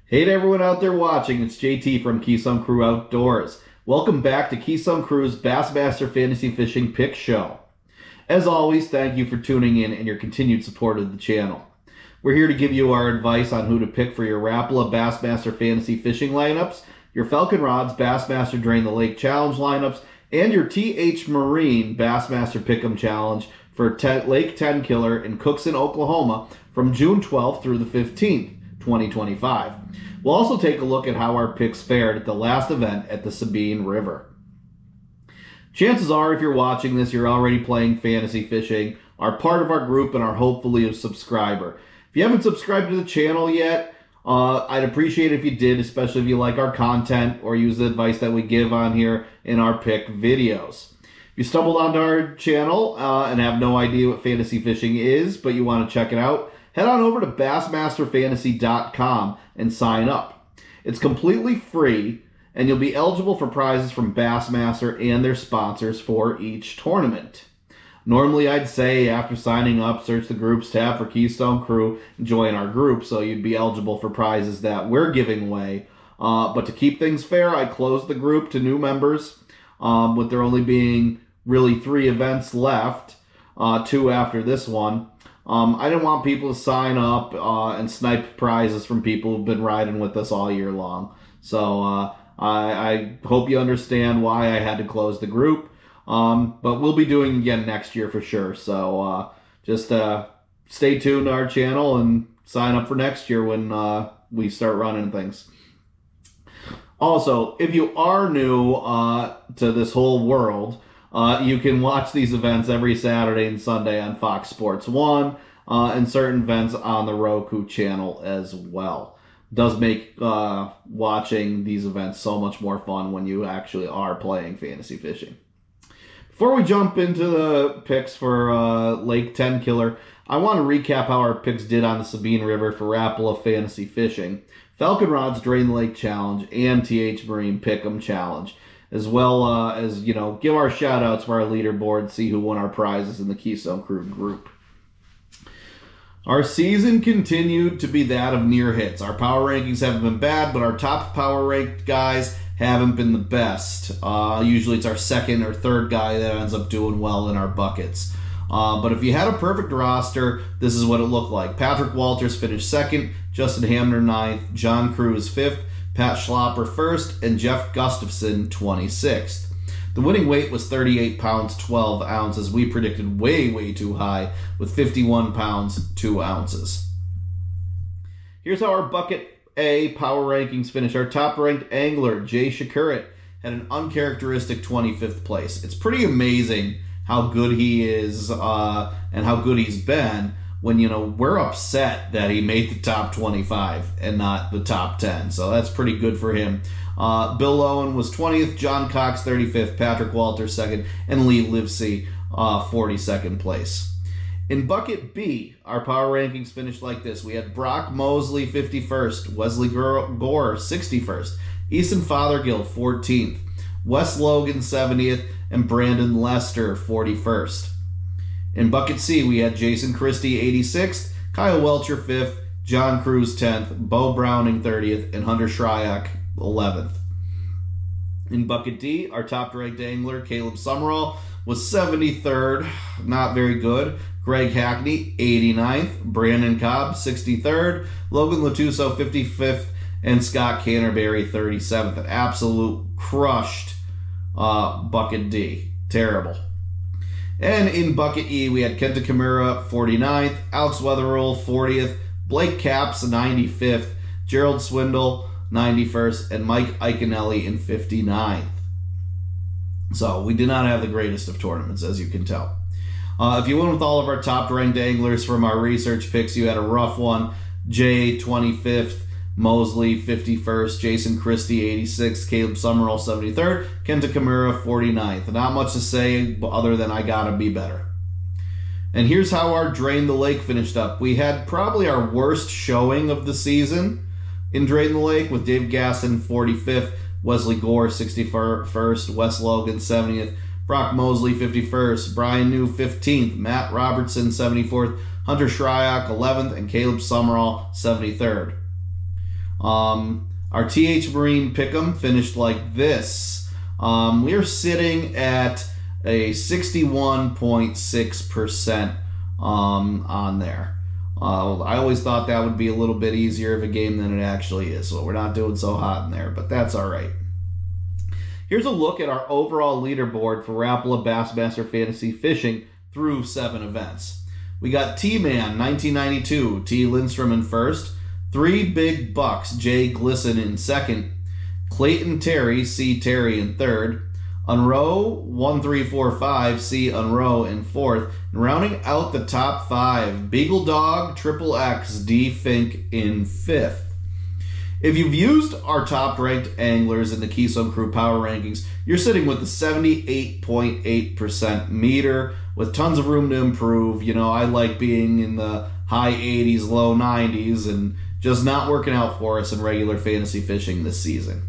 Hey to everyone out there watching, it's JT from Keystone Crew Outdoors. Welcome back to Keystone Crew's Bassmaster Fantasy Fishing Pick Show. As always, thank you for tuning in and your continued support of the channel. We're here to give you our advice on who to pick for your Rapala Bassmaster Fantasy Fishing lineups, your Falcon Rods Bassmaster Drain the Lake Challenge lineups, and your TH Marine Bassmaster Pickham Challenge for Lake Tenkiller in Cookson, Oklahoma from June 12th through the 15th. 2025. We'll also take a look at how our picks fared at the last event at the Sabine River. Chances are, if you're watching this, you're already playing fantasy fishing, are part of our group, and are hopefully a subscriber. If you haven't subscribed to the channel yet, I'd appreciate it if you did, especially if you like our content or use the advice that we give on here in our pick videos. If you stumbled onto our channel and have no idea what fantasy fishing is, but you want to check it out, head on over to bassmasterfantasy.com and sign up. It's completely free, and you'll be eligible for prizes from Bassmaster and their sponsors for each tournament. Normally, I'd say after signing up, search the Groups tab for Keystone Crew and join our group, so you'd be eligible for prizes that we're giving away. But to keep things fair, I closed the group to new members, with there only being really 3 events left, 2 after this one. I didn't want people to sign up and snipe prizes from people who've been riding with us all year long. So I hope you understand why I had to close the group. But we'll be doing it again next year for sure. So just stay tuned to our channel and sign up for next year when we start running things. Also, if you are new to this whole world, you can watch these events every Saturday and Sunday on Fox Sports 1 and certain events on the Roku channel as well. It does make watching these events so much more fun when you actually are playing fantasy fishing. Before we jump into the picks for Lake Tenkiller, I want to recap how our picks did on the Sabine River for Rapala Fantasy Fishing, Falcon Rods Drain the Lake Challenge, and TH Marine Pickham Challenge, as well as, give our shout-outs for our leaderboard, see who won our prizes in the Keystone Crew group. Our season continued to be that of near hits. Our power rankings haven't been bad, but our top power ranked guys haven't been the best. Usually it's our second or third guy that ends up doing well in our buckets. But if you had a perfect roster, this is what it looked like. Patrick Walters finished 2nd, Justin Hamner 9th, John Cruz 5th, Pat Schlopper 1st, and Jeff Gustafson 26th. The winning weight was 38 pounds 12 ounces. We predicted way too high with 51 pounds 2 ounces. Here's how our Bucket A power rankings finished. Our top-ranked angler, Jay Przekurat, had an uncharacteristic 25th place. It's pretty amazing how good he is and how good he's been when, we're upset that he made the top 25 and not the top 10. So that's pretty good for him. Bill Owen was 20th, John Cox 35th, Patrick Walters 2nd, and Lee Livesey 42nd place. In Bucket B, our power rankings finished like this. We had Brock Mosley 51st, Wesley Gore 61st, Easton Fothergill 14th, Wes Logan 70th, and Brandon Lester 41st. In Bucket C, we had Jason Christie 86th, Kyle Welcher 5th, John Cruz 10th, Bo Browning 30th, and Hunter Shryock 11th. In Bucket D, our top-ranked angler, Caleb Summerall, was 73rd, not very good. Greg Hackney, 89th, Brandon Cobb, 63rd, Logan Latuso, 55th, and Scott Canterbury, 37th. An absolute crushed Bucket D. Terrible. And in Bucket E, we had Kenta Kimura 49th, Alex Wetherell 40th, Blake Capps 95th, Gerald Swindle 91st, and Mike Iaconelli in 59th. So we did not have the greatest of tournaments, as you can tell. If you went with all of our top-ranked anglers from our research picks, you had a rough one. Jay 25th, Mosley 51st, Jason Christie 86th, Caleb Summerall 73rd, Kenta Kimura 49th. Not much to say other than I gotta be better. And here's how our Drain the Lake finished up. We had probably our worst showing of the season in Drain the Lake with Dave Gaston 45th, Wesley Gore 61st, Wes Logan 70th, Brock Mosley 51st, Brian New 15th, Matt Robertson 74th, Hunter Shryock 11th, and Caleb Summerall 73rd. Our TH Marine Pickham finished like this. We're sitting at a 61.6% on there. I always thought that would be a little bit easier of a game than it actually is, so we're not doing so hot in there, but that's all right. Here's a look at our overall leaderboard for Rapala Bassmaster Fantasy Fishing through 7 events. We got T-Man 1992, T. Lindstrom in first, 3 Big Bucks, J. Glisson in second, Clayton Terry, C. Terry in third, Unrow 1345, C. Unrow in fourth, and rounding out the top 5, Beagle Dog, Triple X, D. Fink in fifth. If you've used our top-ranked anglers in the Keystone Crew Power Rankings, you're sitting with the 78.8% meter with tons of room to improve. You know, I like being in the high 80s, low 90s, and just not working out for us in regular fantasy fishing this season.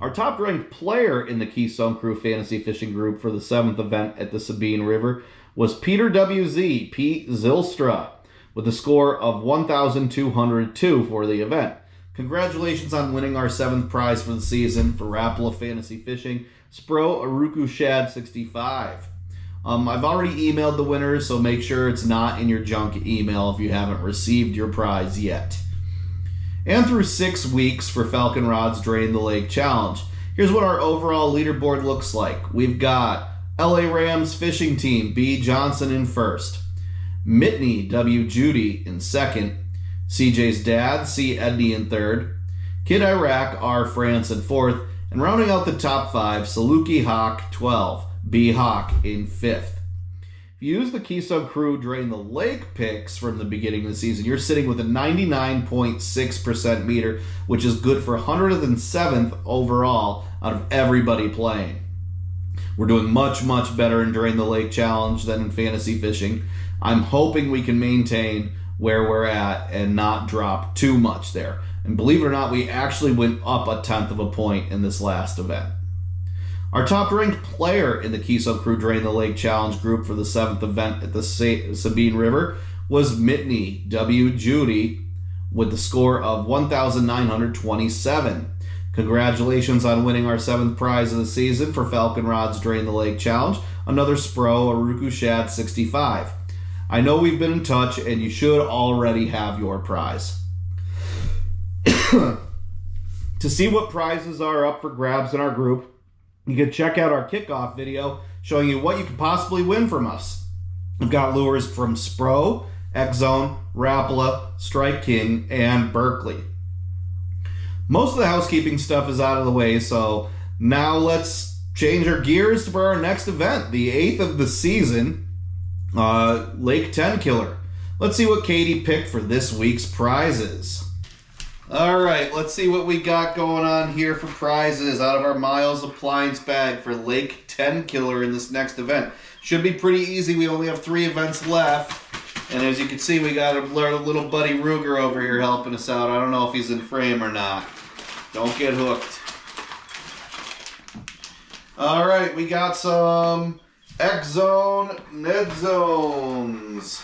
Our top-ranked player in the Keystone Crew Fantasy Fishing Group for the 7th event at the Sabine River was Peter WZ, Pete Zylstra, with a score of 1,202 for the event. Congratulations on winning our 7th prize for the season for Rapala Fantasy Fishing, Spro Aruku Shad 65. I've already emailed the winners, so make sure it's not in your junk email if you haven't received your prize yet. And through 6 weeks for Falcon Rods Drain the Lake Challenge. Here's what our overall leaderboard looks like. We've got LA Rams Fishing Team, B. Johnston in first, Mitney, W. Judy in second, CJ's dad, C. Edney in third, Kid Iraq, R. France in fourth, and rounding out the top 5, Saluki Hawk 12, B. Hawk in fifth. If you use the Keystone Crew Drain the Lake picks from the beginning of the season, you're sitting with a 99.6% meter, which is good for 107th overall out of everybody playing. We're doing much, much better in Drain the Lake Challenge than in fantasy fishing. I'm hoping we can maintain where we're at and not drop too much there. And believe it or not, we actually went up 1/10 of a point in this last event. Our top-ranked player in the Keystone Crew Drain the Lake Challenge group for the 7th event at the Sabine River was Mitney W. Judy with the score of 1,927. Congratulations on winning our 7th prize of the season for Falcon Rods Drain the Lake Challenge, another Spro Aruku Shad 65. I know we've been in touch, and you should already have your prize. To see what prizes are up for grabs in our group, you can check out our kickoff video showing you what you could possibly win from us. We've got lures from Spro, X-Zone, Rapala, Strike King, and Berkeley. Most of the housekeeping stuff is out of the way, so now let's change our gears for our next event, the 8th of the season, Lake Tenkiller. Let's see what Katie picked for this week's prizes. All right, let's see what we got going on here for prizes out of our Miles Appliance bag for Lake Tenkiller in this next event. Should be pretty easy. We only have 3 events left. And as you can see, we got our little buddy Ruger over here helping us out. I don't know if he's in frame or not. Don't get hooked. All right, we got some X-Zone Ned Zones.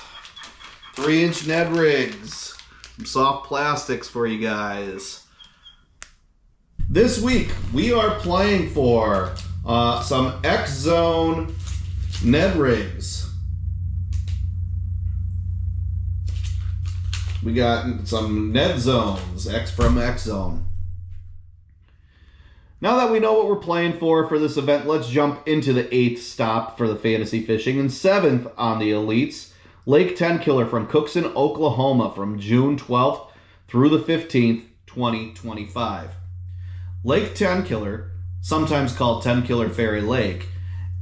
3-inch Ned rigs. Some soft plastics for you guys. This week, we are playing for some X-Zone Ned rigs. We got some Ned Zones, X from X-Zone. Now that we know what we're playing for this event, let's jump into the 8th stop for the fantasy fishing and 7th on the Elites. Lake Tenkiller from Cookson, Oklahoma from June 12th through the 15th, 2025. Lake Tenkiller, sometimes called Tenkiller Ferry Lake,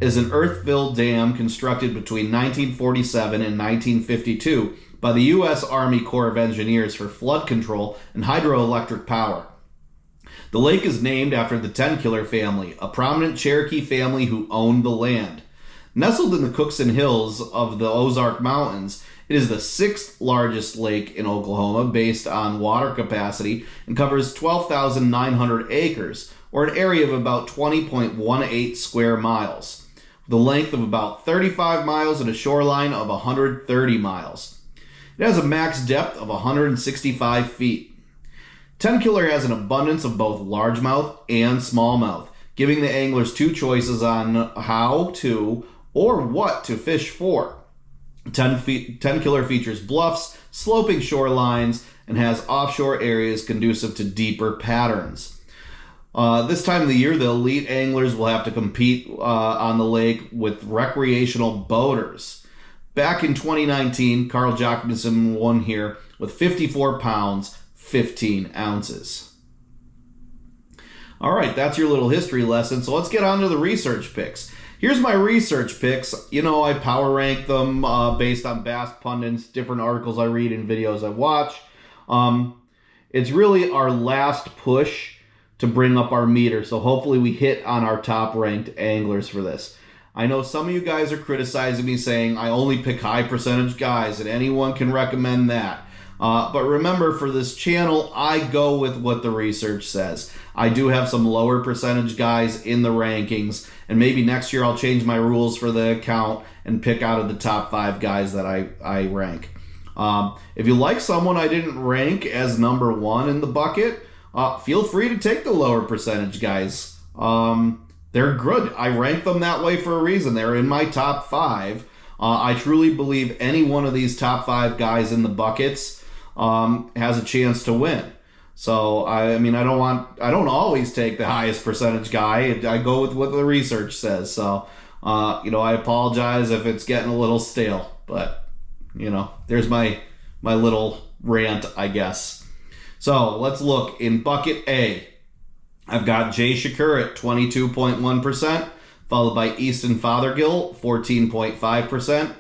is an earth-filled dam constructed between 1947 and 1952 by the U.S. Army Corps of Engineers for flood control and hydroelectric power. The lake is named after the Tenkiller family, a prominent Cherokee family who owned the land. Nestled in the Cookson Hills of the Ozark Mountains, it is the 6th largest lake in Oklahoma based on water capacity and covers 12,900 acres, or an area of about 20.18 square miles, with a length of about 35 miles and a shoreline of 130 miles. It has a max depth of 165 feet. Tenkiller has an abundance of both largemouth and smallmouth, giving the anglers two choices on how to or what to fish for. Tenkiller features bluffs, sloping shorelines, and has offshore areas conducive to deeper patterns. This time of the year, the elite anglers will have to compete on the lake with recreational boaters. Back in 2019, Carl Jochimsen won here with 54 pounds, 15 ounces. All right, that's your little history lesson. So let's get on to the research picks. Here's my research picks. You know, I power rank them based on Bass Pundits, different articles I read and videos I watch. It's really our last push to bring up our meter, so hopefully we hit on our top-ranked anglers for this. I know some of you guys are criticizing me saying I only pick high percentage guys, and anyone can recommend that. But remember, for this channel, I go with what the research says. I do have some lower percentage guys in the rankings, and maybe next year I'll change my rules for the account and pick out of the top 5 guys that I rank. If you like someone I didn't rank as number 1 in the bucket, feel free to take the lower percentage guys. They're good. I rank them that way for a reason. They're in my top 5. I truly believe any one of these top 5 guys in the buckets has a chance to win. So I mean, I don't always take the highest percentage guy. I go with what the research says. So I apologize if it's getting a little stale, but there's my little rant, I guess. So let's look in bucket A. I've got Jay Przekurat, 22.1%, followed by Easton Fothergill, 14.5%,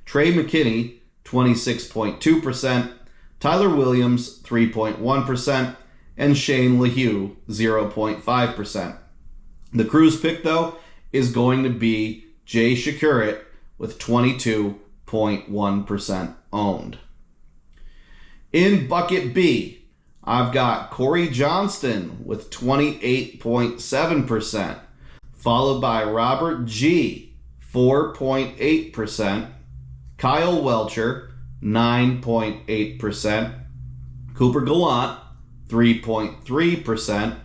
Trey McKinney, 26.2%, Tyler Williams, 3.1%, and Shane LaHue, 0.5%. The cruise pick, though, is going to be Jay Przekurat with 22.1% owned. In bucket B, I've got Cory Johnston with 28.7%, followed by Robert G, 4.8%, Kyle Welcher, 9.8%, Cooper Gallant, 3.3%,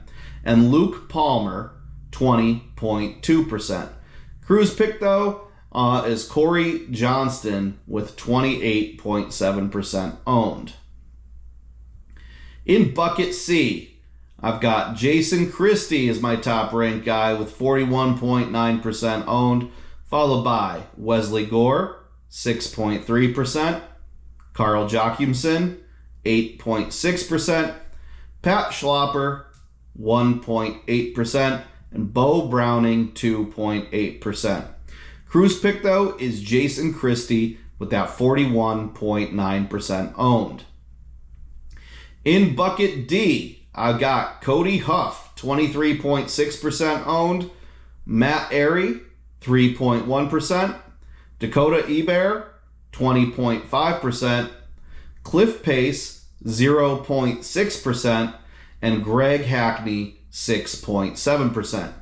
and Luke Palmer, 20.2%. Cruise pick, though, is Cory Johnston with 28.7% owned. In bucket C, I've got Jason Christie as my top ranked guy with 41.9% owned, followed by Wesley Gore, 6.3%, Carl Jochimsen, 8.6%, Pat Schlopper, 1.8%, and Bo Browning, 2.8%. Cruise pick, though, is Jason Christie with that 41.9% owned. In bucket D, I've got Cody Huff, 23.6% owned, Matt Airy, 3.1%, Dakota Ebert, 20.5%, Cliff Pace, 0.6%, and Greg Hackney, 6.7%.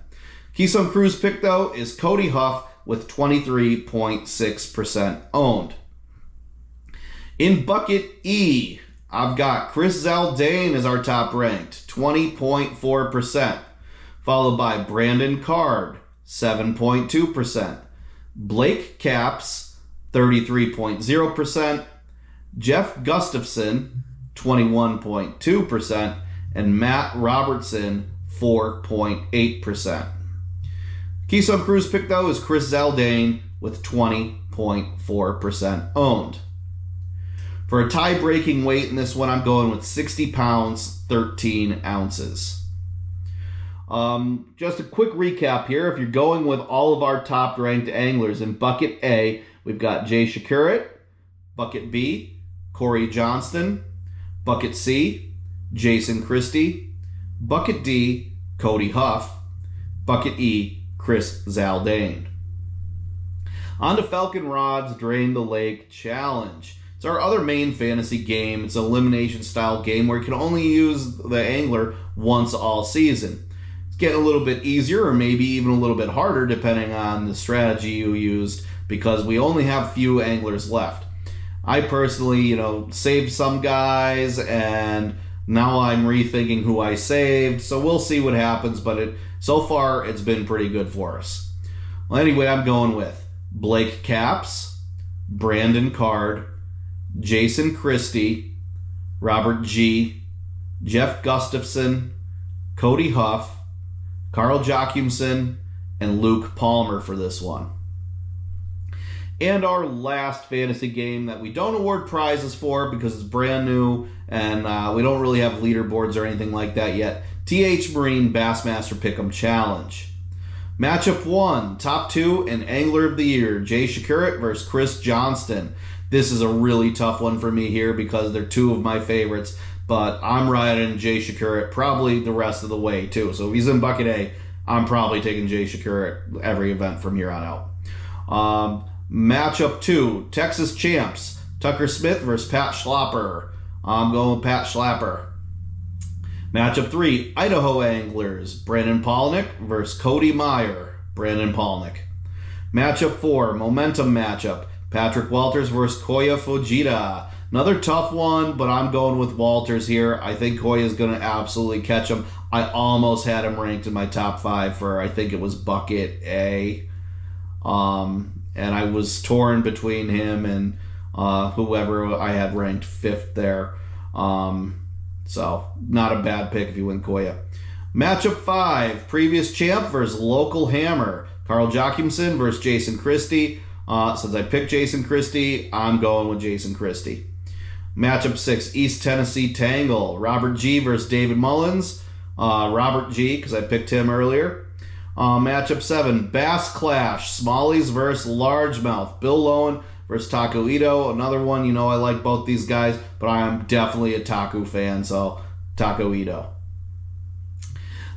Keystone Cruise pick, though, is Cody Huff with 23.6% owned. In bucket E, I've got Chris Zaldain as our top ranked, 20.4%, followed by Brandon Card, 7.2%, Blake Caps, 33.0%, Jeff Gustafson, 21.2%, and Matt Robertson, 4.8%. Keystone Cruise pick, though, is Chris Zaldain with 20.4% owned. For a tie-breaking weight in this one, I'm going with 60 pounds, 13 ounces. Just a quick recap here. If you're going with all of our top-ranked anglers, in bucket A, we've got Jay Przekurat. Bucket B, Cory Johnston. Bucket C, Jason Christie. Bucket D, Cody Huff. Bucket E, Chris Zaldain. On to Falcon Rods Drain the Lake Challenge. It's our other main fantasy game. It's an elimination style game where you can only use the angler once all season. It's getting a little bit easier or maybe even a little bit harder depending on the strategy you used because we only have few anglers left. I personally, saved some guys and Now I'm rethinking who I saved, so we'll see what happens, but so far it's been pretty good for us. Well, anyway, I'm going with Blake Caps, Brandon Card, Jason Christie, Robert G., Jeff Gustafson, Cody Huff, Carl Jochumsen, and Luke Palmer for this one. And our last fantasy game that we don't award prizes for because it's brand new and we don't really have leaderboards or anything like that yet. TH Marine Bassmaster Pickham Challenge. Matchup 1, top 2 and Angler of the Year, Jay Przekurat versus Chris Johnston. This is a really tough one for me here because they're two of my favorites, but I'm riding Jay Przekurat probably the rest of the way too. So if he's in Bucket A, I'm probably taking Jay Przekurat every event from here on out. Matchup 2, Texas Champs, Tucker Smith versus Pat Schlapper. I'm going with Pat Schlapper. Matchup 3, Idaho Anglers, Brandon Palnick versus Cody Meyer. Brandon Palnick. Matchup 4, Momentum matchup, Patrick Walters versus Koya Fujita. Another tough one, but I'm going with Walters here. I think Koya is going to absolutely catch him. I almost had him ranked in my top 5 for, I think it was Bucket A. And I was torn between him and whoever I had ranked 5th there. So, not a bad pick if you win Koya. Matchup 5, previous champ versus local hammer. Carl Jochumsen versus Jason Christie. Since I picked Jason Christie, I'm going with Jason Christie. Matchup 6, East Tennessee Tangle. Robert G. versus David Mullins. Robert G. because I picked him earlier. Matchup 7, Bass Clash, Smallies versus Largemouth. Bill Lowen versus Taco Ito. Another one, you know I like both these guys, but I am definitely a Taku fan, so Taco Ito.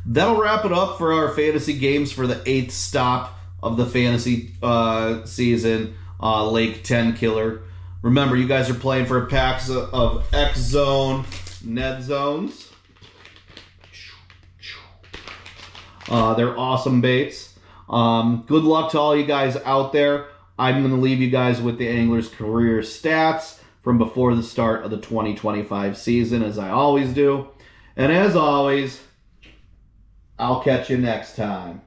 That'll wrap it up for our fantasy games for the 8th stop of the fantasy season, Lake Tenkiller. Remember, you guys are playing for packs of X-Zone Ned Zones. They're awesome baits. Good luck to all you guys out there. I'm going to leave you guys with the angler's career stats from before the start of the 2025 season, as I always do. And as always, I'll catch you next time.